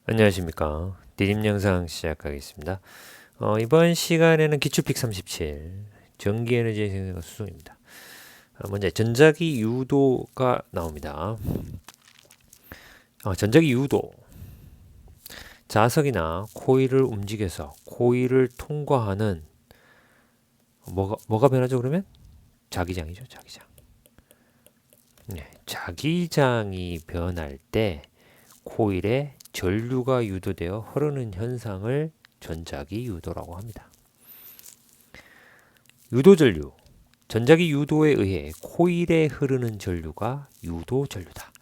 안녕하십니까. 디딤 영상 시작하겠습니다. 이번 시간에는 기출픽 37 전기에너지 생성과 수송입니다. 먼저 전자기 유도가 나옵니다. 전자기 유도 자석이나 코일을 움직여서 코일을 통과하는 뭐가 변하죠? 그러면 자기장이죠. 자기장. 네, 자기장이 변할 때 코일에 전류가 유도되어 흐르는 현상을 전자기 유도라고 합니다. 유도 전류. 전자기 유도에 의해 코일에 흐르는 전류가 유도 전류다.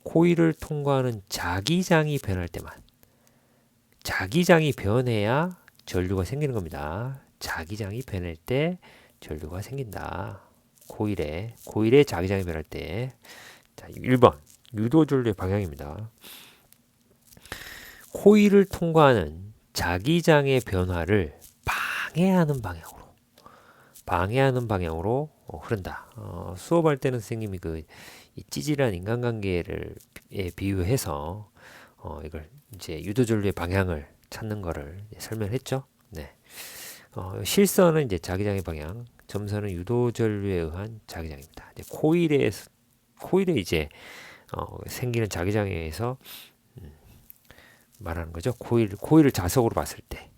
코일을 통과하는 자기장이 변할 때만. 자기장이 변해야 전류가 생기는 겁니다. 자기장이 변할 때 전류가 생긴다. 코일에 자기장이 변할 때. 자, 1번. 유도 전류의 방향입니다. 코일을 통과하는 자기장의 변화를 방해하는 방향으로 흐른다. 수업할 때는 선생님이 이 찌질한 인간관계를 비유해서 이걸 이제 유도전류의 방향을 찾는 거를 설명했죠. 네. 실선은 이제 자기장의 방향, 점선은 유도전류에 의한 자기장입니다. 이제 코일에 이제 생기는 자기장에 의해서 말하는 거죠. 코일을 자석으로 봤을 때,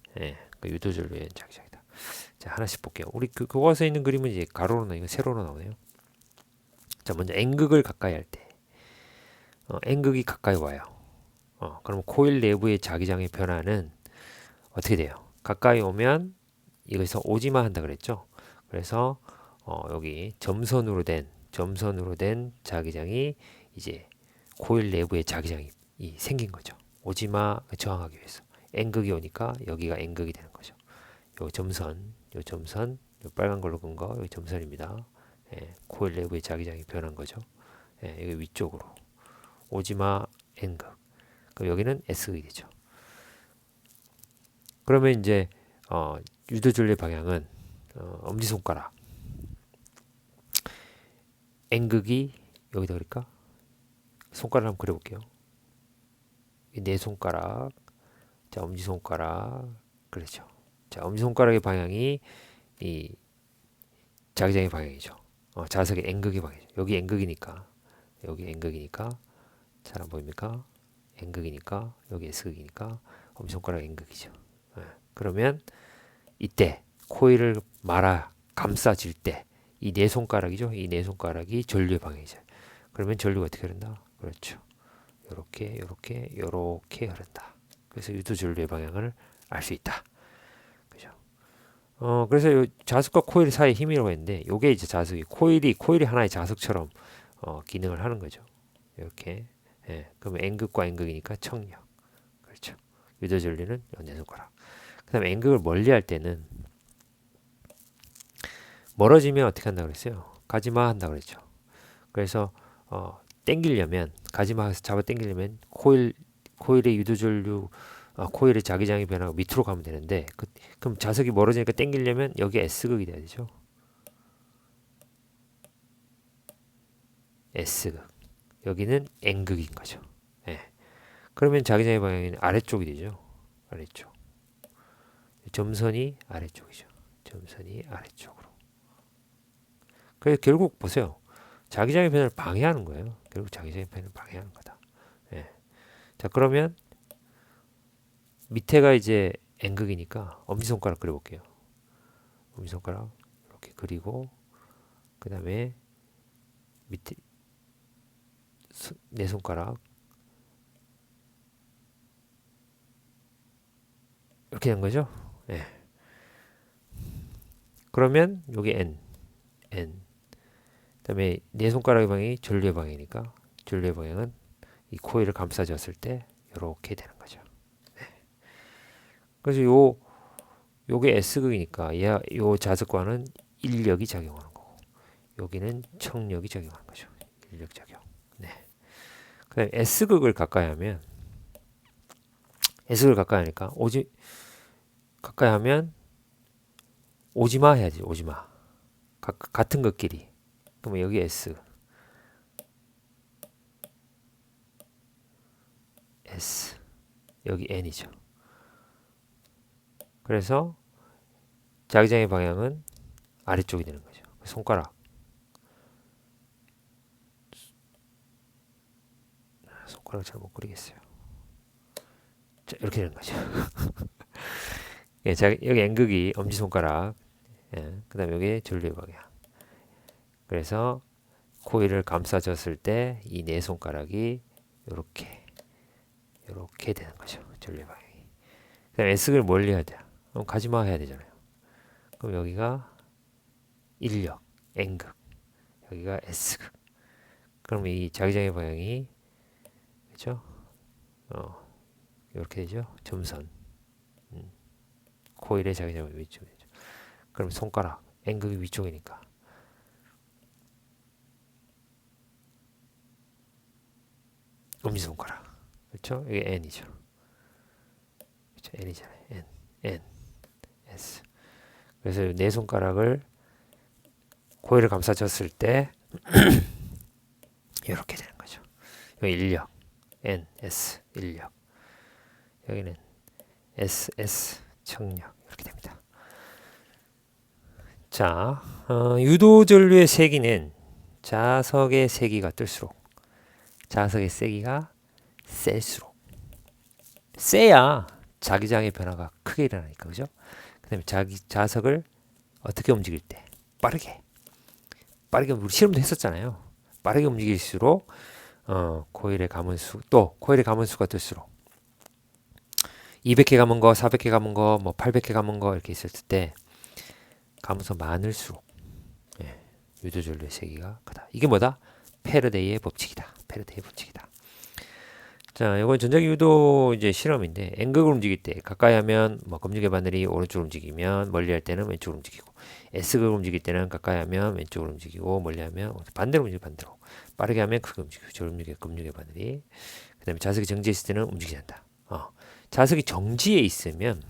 그 유도전류에 의한 자기장이다. 자, 하나씩 볼게요. 우리 교과서에 있는 그림은 이제 가로로 나오고 세로로 나오네요. 자, 먼저 N극을 가까이 할 때, N극이 가까이 와요. 그럼 코일 내부의 자기장의 변화는 어떻게 돼요? 가까이 오면 이거에서 오지마 한다 그랬죠. 그래서 여기 점선으로 된 자기장이 이제 코일 내부의 자기장이 생긴 거죠. 오지마 저항하기 위해서. N극이 오니까 여기가 N극이 되는 거죠. 요 점선, 요 빨간 걸로 끈 거, 여기 점선입니다. 코일 내부의 자기장이 변한 거죠. 여기 위쪽으로 오지마 N극. 그럼 여기는 S극이 되죠. 그러면 이제 유도줄의 방향은 엄지손가락 N극이 여기다 그릴까? 손가락 한번 그려볼게요. 네 손가락, 자 엄지손가락, 그렇죠. 자 엄지손가락의 방향이 이 자기장의 방향이죠. 자석의 N극의 방향이죠. 여기 N극이니까 잘 안 보입니까? N극이니까 여기 S극이니까 엄지손가락 N극이죠. 그러면 이때 코일을 감싸질 때 이 네 손가락이죠. 이 네 손가락이 전류의 방향이죠. 그러면 전류가 어떻게 흐른다? 그렇죠. 요렇게 흐른다. 그래서 유도 전류의 방향을 알 수 있다. 그죠? 그래서 요 자석과 코일 사이 힘이라고 했는데 요게 이제 코일이 하나의 자석처럼 기능을 하는 거죠. 이렇게. 그러면 N극과 N극이니까 청력. 그렇죠. 유도 전류는 네 손가락. 그다음에 N극을 멀리 할 때는 멀어지면 어떻게 한다고 그랬어요? 가지마 한다고 그랬죠. 그래서 땡기려면 가지마에서 잡아 땡기려면 코일의 유도전류 코일의 자기장이 변하고 밑으로 가면 되는데 그럼 자석이 멀어지니까 땡기려면 여기 S극이 돼야 되죠. S극. 여기는 N극인 거죠. 예. 그러면 자기장의 방향은 아래쪽이 되죠. 아래쪽. 점선이 아래쪽이죠. 점선이 아래쪽으로. 그래서 결국 보세요. 자기장의 변화를 방해하는 거예요. 결국 자기장의 변화를 방해하는 거다. 예. 자, 그러면 밑에가 이제 N극이니까 엄지손가락 그려볼게요. 엄지손가락 이렇게 그리고 그 다음에 밑에 네 손가락 이렇게 된 거죠. 예. 그러면 여기 N. 그다음에 네 손가락의 방향이 전류의 방향이니까 전류의 방향은 이 코일을 감싸줬을 때 이렇게 되는 거죠. 그래서 요게 S극이니까 요 자석과는 인력이 작용하는 거고 여기는 청력이 작용하는 거죠. 인력 작용. 네. 그다음에 S극을 가까이 하면 S극을 가까이 하면 오지마 해야지. 오지마. 같은 것끼리. 그러면 여기 S. 여기 n이죠. 그래서 자기장의 방향은 아래쪽이 되는 거죠. 손가락 잘못 그리겠어요. 자, 이렇게 되는 거죠. 예, 여기 N극이 엄지손가락, 예, 그 다음에 여기 전류의 방향. 그래서 코일을 감싸줬을 때 이 네 손가락이 이렇게 되는 거죠. 전류의 방향이. 그 다음에 S극을 멀리 해야 돼요. 그럼 가지마 해야 되잖아요. 그럼 여기가 1력, N극, 여기가 S극. 그럼 이 자기장의 방향이, 그죠? 이렇게 되죠. 점선. 코일의 자기장이 위쪽이죠. 그럼 손가락, N극이 위쪽이니까. 엄지손가락. 그렇죠? 이게 N이죠. 그렇죠? N이잖아요. N, S. 그래서 네 손가락을 코일을 감싸줬을 때 이렇게 되는 거죠. 여기 인력, N, S, 인력. 여기는 S, S, 청력. 이렇게 됩니다. 자, 유도전류의 세기는 자석의 세기가 뜰수록 자석의 세기가 셀수록 세야 자기장의 변화가 크게 일어나니까, 그죠? 그 다음에 자석을 어떻게 움직일 때 빠르게 우리 실험도 했었잖아요. 빠르게 움직일수록 코일의 감원수가 뜰수록 200개 감은 거, 400개 감은 거, 뭐 800개 감은 거 이렇게 있을 때 감원수 많을수록, 예, 유도전류의 세기가 크다. 이게 뭐다? 패러데이의 법칙이다. 자, 이건 전자기 유도 이제 실험인데, N극을 움직일 때 가까이 하면 뭐 검증의 바늘이 오른쪽으로 움직이면, 멀리 할 때는 왼쪽으로 움직이고, S극을 움직일 때는 가까이 하면 왼쪽으로 움직이고, 멀리 하면 반대로 움직이고, 반대로. 빠르게 하면 크게 움직이고, 저음력의 검증의 바늘이. 그 다음에 자석이 정지해 있을 때는 움직이지 않는다. 자석이 정지해 있으면,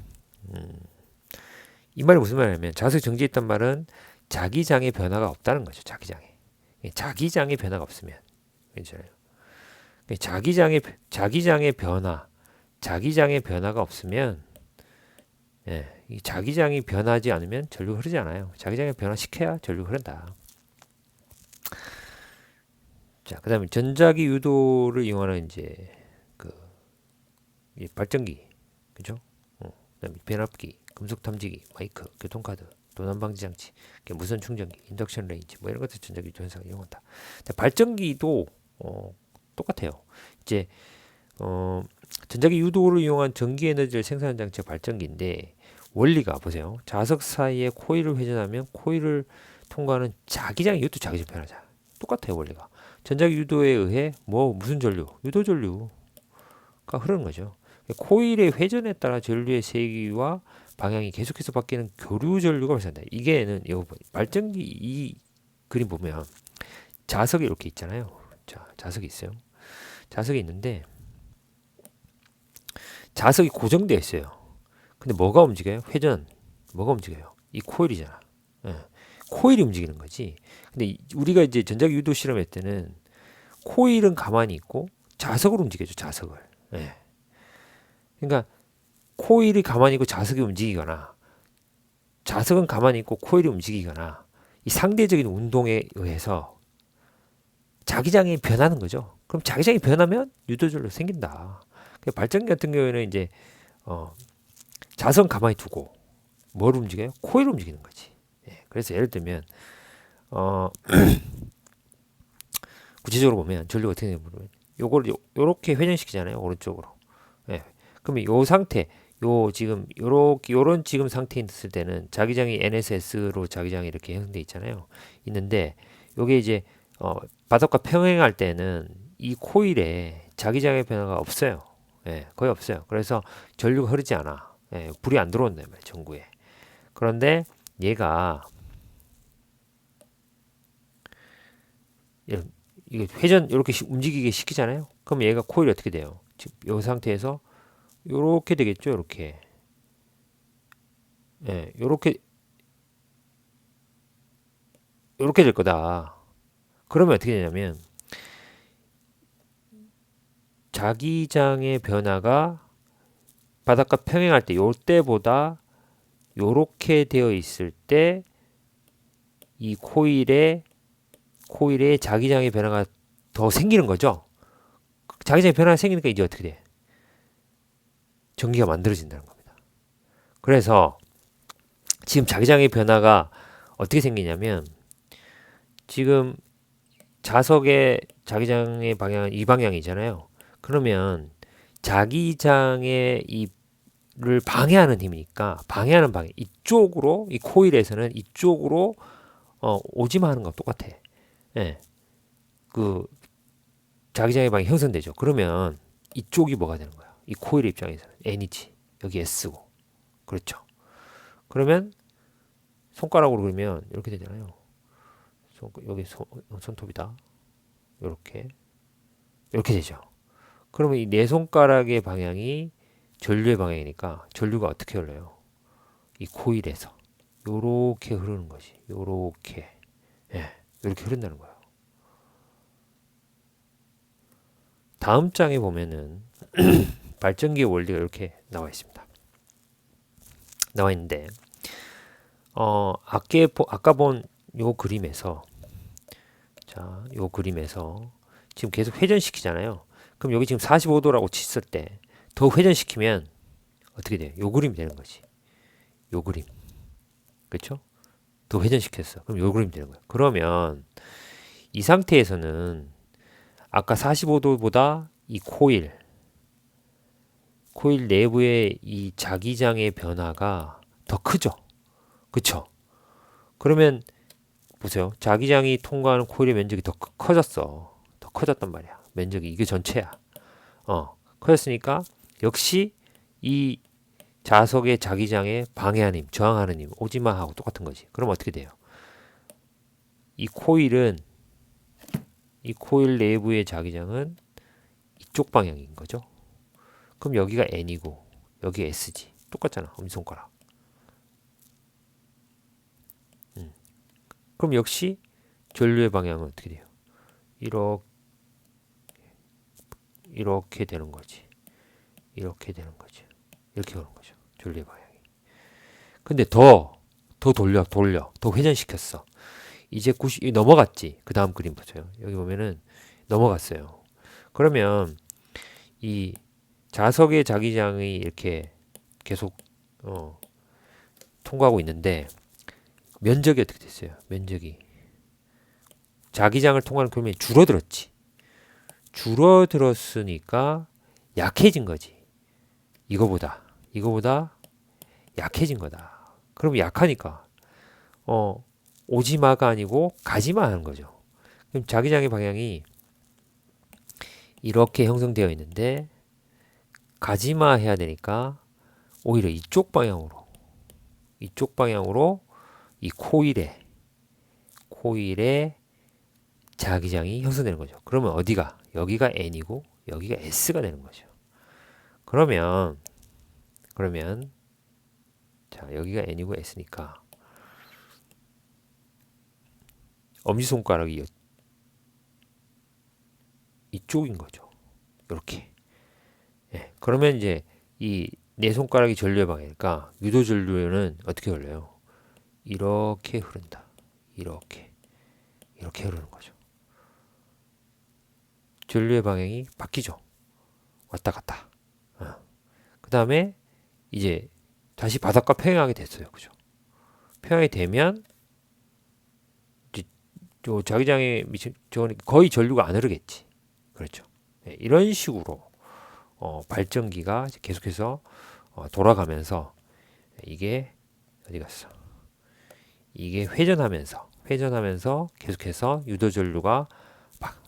이 말이 무슨 말이냐면, 자석이 정지해 있단 말은 자기장의 변화가 없다는 거죠. 자기장의 변화가 없으면. 괜찮아요. 자기장의 변화가 없으면, 예, 이 자기장이 변하지 않으면 전류가 흐르지 않아요. 자기장의 변화시켜야 전류가 흐른다. 자, 그 다음에 전자기 유도를 이용하는 이제 이 발전기, 그죠? 그다음에 변압기, 금속 탐지기, 마이크, 교통카드, 도난 방지 장치, 무선 충전기, 인덕션 레인지, 뭐 이런 것들 전자기 유도 현상을 이용한다. 발전기도 똑같아요. 이제 전자기 유도를 이용한 전기 에너지를 생산하는 장치가 발전기인데, 원리가 보세요. 자석 사이에 코일을 회전하면 코일을 통과하는 자기장, 이것도 자기장 변하자. 똑같아요, 원리가. 전자기 유도에 의해 무슨 전류? 유도 전류가 흐르는 거죠. 코일의 회전에 따라 전류의 세기와 방향이 계속해서 바뀌는 교류 전류가 발생한다. 이게는 발전기 이 그림 보면 자석이 이렇게 있잖아요. 자, 자석이 있어요. 자석이 있는데 자석이 고정되어 있어요. 근데 뭐가 움직여요? 뭐가 움직여요? 이 코일이잖아. 예. 코일이 움직이는 거지. 근데 우리가 이제 전자기 유도 실험할 때는 코일은 가만히 있고 자석을 움직여줘. 자석을. 예. 그러니까 코일이 가만히 있고 자석이 움직이거나, 자석은 가만히 있고 코일이 움직이거나, 이 상대적인 운동에 의해서 자기장이 변하는 거죠. 그럼 자기장이 변하면 유도전류 생긴다. 발전기 같은 경우에는 이제 자석은 가만히 두고 뭘 움직여요? 코일을 움직이는 거지. 예, 그래서 예를 들면 구체적으로 보면 전류가 어떻게 되냐면 요걸 요렇게 회전시키잖아요. 오른쪽으로. 예. 그러면 요 상태, 요런 지금 상태에 있을 때는 자기장이 NSS로 자기장이 이렇게 형성돼 있잖아요. 있는데 요게 이제 바닥과 평행할 때는 이 코일에 자기장의 변화가 없어요. 예, 거의 없어요. 그래서 전류가 흐르지 않아. 예, 불이 안 들어온다 말이에요, 전구에. 그런데 얘가 이게 회전 이렇게 움직이게 시키잖아요. 그럼 얘가 코일이 어떻게 돼요? 지금 이 상태에서 요렇게 되겠죠, 요렇게. 예, 요렇게 될 거다. 그러면 어떻게 되냐면 자기장의 변화가 바닷가 평행할 때 요때보다 요렇게 되어 있을 때 이 코일의 자기장의 변화가 더 생기는 거죠. 자기장의 변화가 생기니까 이제 어떻게 돼? 전기가 만들어진다는 겁니다. 그래서 지금 자기장의 변화가 어떻게 생기냐면 지금 자석의 자기장의 방향은 이 방향이잖아요. 그러면 자기장의 이를 방해하는 힘이니까 방해하는 방향 이쪽으로 이 코일에서는 이쪽으로 오지마 하는 거 똑같아. 예. 그 자기장의 방향이 형성되죠. 그러면 이쪽이 뭐가 되는 거야? 이 코일의 입장에서는 N이지. 여기 S고. 그렇죠. 그러면 손가락으로 그리면 이렇게 되잖아요. 여기 손톱이다. 이렇게 되죠. 그러면 이 네 손가락의 방향이 전류의 방향이니까 전류가 어떻게 흘러요? 이 코일에서 요렇게 흐르는 거지. 요렇게. 예. 이렇게 흐른다는 거예요. 다음 장에 보면은 발전기의 원리가 이렇게 나와 있습니다. 나와 있는데 아까 본 요 그림에서 자, 요 그림에서 지금 계속 회전시키잖아요. 그럼 여기 지금 45도라고 쳤을 때 더 회전시키면 어떻게 돼요? 요 그림이 되는 거지. 요 그림. 그렇죠? 더 회전시켰어. 그럼 요 그림이 되는 거야. 그러면 이 상태에서는 아까 45도보다 이 코일 내부의 이 자기장의 변화가 더 크죠. 그쵸? 그러면 보세요. 자기장이 통과하는 코일의 면적이 더 커졌어. 더 커졌단 말이야. 면적이 이게 전체야. 커졌으니까 역시 이 자석의 자기장에 방해하는 힘, 저항하는 힘, 오지마 하고 똑같은 거지. 그럼 어떻게 돼요? 이 코일 내부의 자기장은 이쪽 방향인 거죠. 그럼 여기가 N이고 여기 S지. 똑같잖아. 엄지손가락. 그럼 역시 전류의 방향은 어떻게 돼요? 이렇게 되는 거지. 이렇게 되는 거죠. 이렇게 오는 거죠. 전류의 방향이. 근데 더 돌려. 더 회전시켰어. 이제 90, 넘어갔지. 그 다음 그림 보세요. 여기 보면은 넘어갔어요. 그러면 이 자석의 자기장이 이렇게 계속 통과하고 있는데 면적이 어떻게 됐어요? 면적이 자기장을 통과하는 그림이 줄어들었지. 줄어들었으니까 약해진 거지. 이거보다 약해진 거다. 그럼 약하니까 오지마가 아니고 가지마 하는 거죠. 그럼 자기장의 방향이 이렇게 형성되어 있는데 가지마 해야 되니까 오히려 이쪽 방향으로 이 코일의 자기장이 형성되는 거죠. 그러면 어디가? 여기가 N이고 여기가 S가 되는 거죠. 그러면 자, 여기가 N이고 S니까 엄지손가락이 이쪽인 거죠. 이렇게. 예, 그러면 이제 이 네 손가락이 전류의 방향이니까 유도 전류는 어떻게 흘러요? 이렇게 흐른다. 이렇게 흐르는 거죠. 전류의 방향이 바뀌죠. 왔다 갔다. 그 다음에 이제 다시 바닥과 평행하게 됐어요. 그죠? 평행이 되면 자기장에 미친 거의 전류가 안 흐르겠지. 그렇죠. 네, 이런 식으로 발전기가 계속해서 돌아가면서 이게 어디 갔어? 이게 회전하면서 계속해서 유도 전류가 막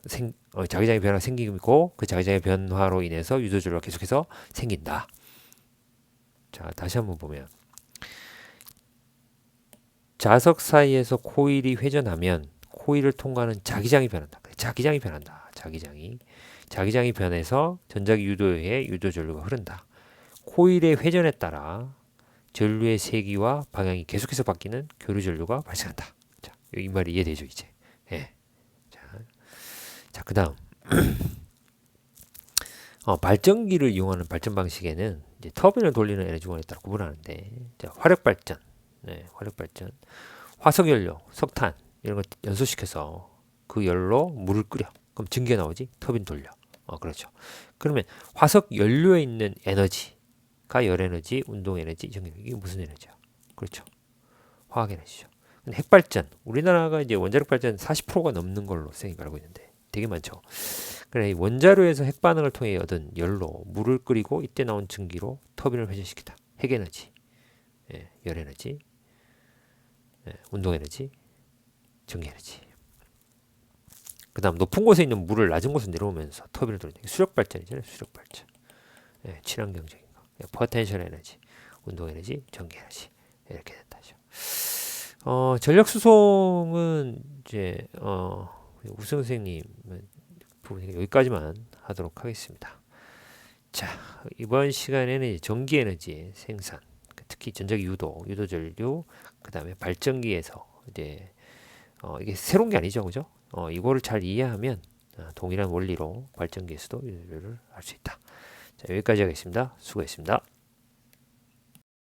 자기장의 변화가 생기고 그 자기장의 변화로 인해서 유도 전류가 계속해서 생긴다. 자, 다시 한번 보면 자석 사이에서 코일이 회전하면 코일을 통과하는 자기장이 변한다. 자기장이 변한다. 자기장이 변해서 전자기 유도에 의해 유도 전류가 흐른다. 코일의 회전에 따라 전류의 세기와 방향이 계속해서 바뀌는 교류 전류가 발생한다. 자, 이 말이 이해되죠, 이제. 예. 자, 그다음 발전기를 이용하는 발전 방식에는 이제 터빈을 돌리는 에너지원에 따라 구분하는데, 자, 화력 발전, 네, 화력 발전, 화석 연료, 석탄 이런 거 연소시켜서 그 열로 물을 끓여. 그럼 증기가 나오지? 터빈 돌려. 그렇죠. 그러면 화석 연료에 있는 에너지가 열 에너지, 운동 에너지, 전기 에너지. 이게 무슨 에너지야? 그렇죠. 화학 에너지죠. 근데 핵 발전, 우리나라가 이제 원자력 발전 40%가 넘는 걸로 선생님이 알고 있는데 되게 많죠. 그래, 이 원자로에서 핵 반응을 통해 얻은 열로 물을 끓이고 이때 나온 증기로 터빈을 회전시키다. 핵 에너지, 예, 열 에너지, 예, 운동 에너지, 전기 에너지. 그다음 높은 곳에 있는 물을 낮은 곳에 내려오면서 터빈을 돌리는 게 수력 발전이잖아요. 수력 발전. 예, 친환경적인 거. 예, 포텐셜 에너지, 운동 에너지, 전기 에너지 이렇게 된다죠. 전력 수송은 이제 우승 선생님 부분 여기까지만 하도록 하겠습니다. 자, 이번 시간에는 이제 전기 에너지의 생산, 특히 전자기 유도, 유도 전류, 그다음에 발전기에서 이제 이게 새로운 게 아니죠, 그죠? 이거를 잘 이해하면 동일한 원리로 발전기에서도 유도를 할 수 있다. 자, 여기까지 하겠습니다. 수고했습니다.